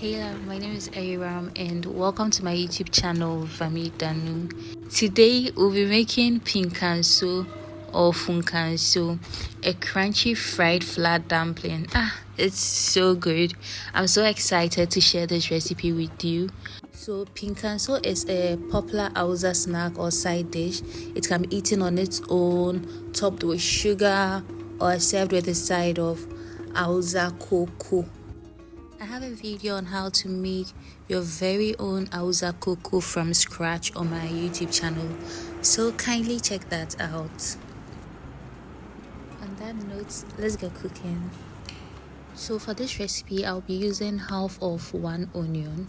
My name is Aram and welcome to my YouTube channel Vamidanu. Today we'll be making Pinkaso or funkaso, a crunchy fried flat dumpling. It's so good. I'm so excited to share this recipe with you. So Pinkaso is a popular Hausa snack or side dish. It can be eaten on its own, topped with sugar, or served with a side of Hausa Koko. I have a video on how to make your very own Hausa Koko from scratch on my YouTube channel, so kindly check that out. On that note, let's get cooking. So for this recipe, I'll be using half of one onion.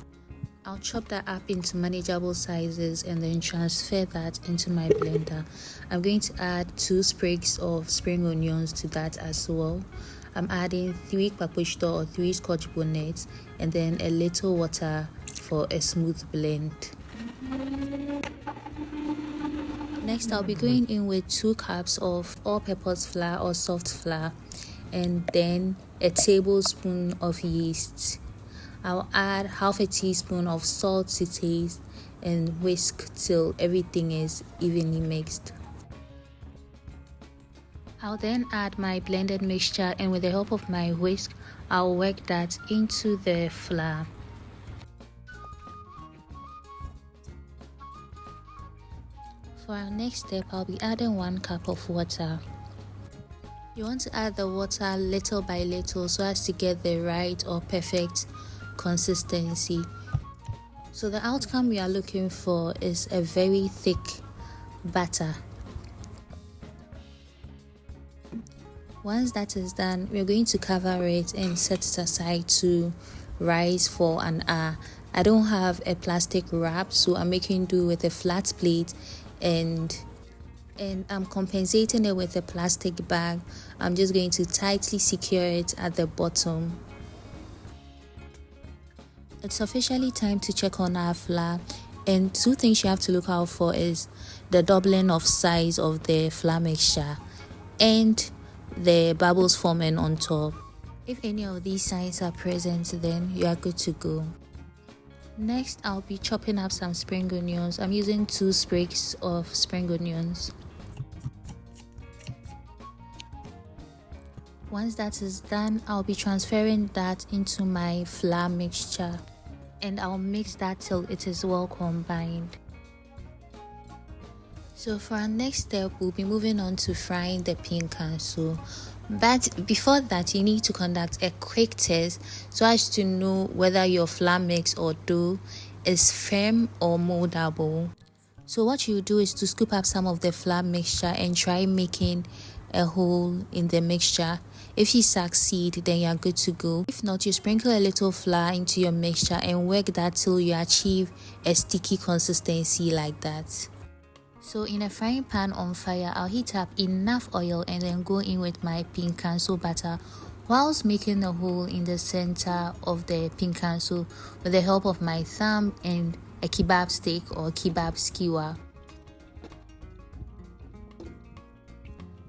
I'll chop that up into manageable sizes and then transfer that into my blender. I'm going to add 2 sprigs of spring onions to that as well. I'm adding 3 paprika or 3 scotch bonnets and then a little water for a smooth blend. Next, I'll be going in with 2 cups of all-purpose flour or soft flour and then a tablespoon of yeast. I'll add half a teaspoon of salt to taste and whisk till everything is evenly mixed. I'll then add my blended mixture, and with the help of my whisk, I'll work that into the flour. For our next step, I'll be adding 1 cup of water. You want to add the water little by little so as to get the right or perfect consistency. So the outcome we are looking for is a very thick batter. Once that is done, we're going to cover it and set it aside to rise for an hour. I don't have a plastic wrap, so I'm making do with a flat plate and I'm compensating it with a plastic bag. I'm just going to tightly secure it at the bottom. It's officially time to check on our flour, and 2 things you have to look out for is the doubling of size of the flour mixture and the bubbles forming on top. If any of these signs are present, then you are good to go. Next, I'll be chopping up some spring onions. I'm using 2 sprigs of spring onions. Once that is done, I'll be transferring that into my flour mixture and I'll mix that till it is well combined. So for our next step, we'll be moving on to frying the pinkaso. But before that, you need to conduct a quick test so as to know whether your flour mix or dough is firm or moldable. So what you do is to scoop up some of the flour mixture and try making a hole in the mixture. If you succeed, then you are good to go. If not, you sprinkle a little flour into your mixture and work that till you achieve a sticky consistency like that. So in a frying pan on fire, I'll heat up enough oil and then go in with my pinkaso batter whilst making a hole in the center of the pinkaso with the help of my thumb and a kebab stick or kebab skewer.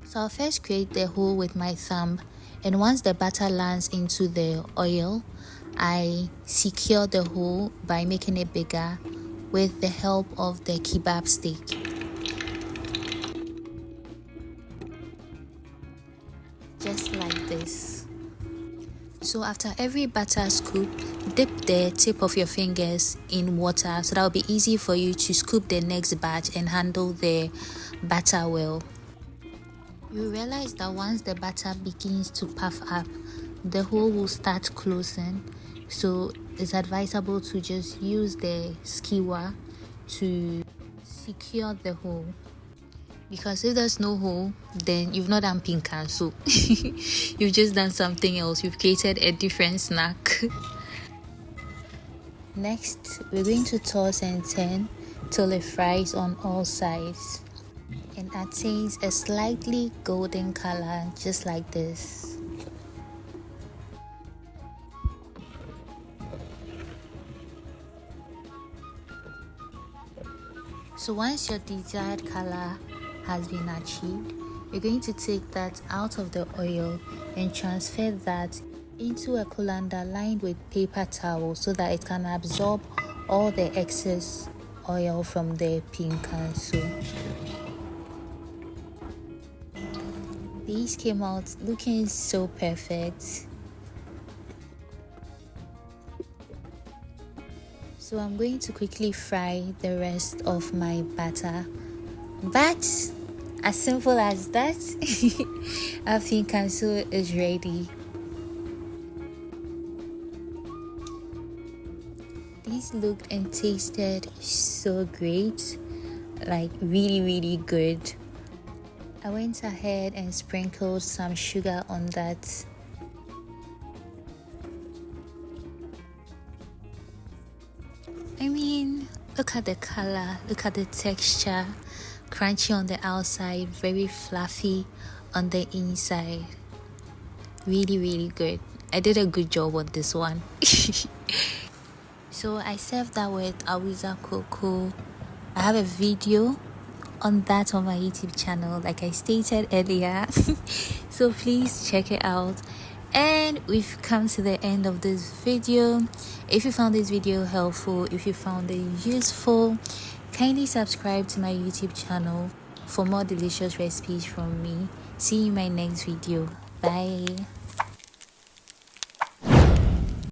So I'll first create the hole with my thumb, and once the batter lands into the oil, I secure the hole by making it bigger with the help of the kebab stick. Just like this. So after every batter scoop, dip the tip of your fingers in water so that will be easy for you to scoop the next batch and handle the batter well. You realize that once the batter begins to puff up, the hole will start closing, so it's advisable to just use the skewer to secure the hole, because if there's no hole, then you've not done pinkaso. You've just done something else. You've created a different snack. Next, we're going to toss and turn till it fries on all sides and attains a slightly golden color, just like this. So once your desired color has been achieved, you're going to take that out of the oil and transfer that into a colander lined with paper towel so that it can absorb all the excess oil from the pinkaso. These came out looking so perfect. So I'm going to quickly fry the rest of my batter. But as simple as that, our pinkaso is ready. These looked and tasted so great, like really good. I went ahead and sprinkled some sugar on that. I mean, look at the color, look at the texture. Crunchy on the outside, very fluffy on the inside. Really good. I did a good job on this one. So I served that with Hausa Koko. I have a video on that on my YouTube channel, like I stated earlier. So please check it out. And we've come to the end of this video. If you found this video helpful, if you found it useful, kindly subscribe to my YouTube channel for more delicious recipes from me. See you in my next video. Bye.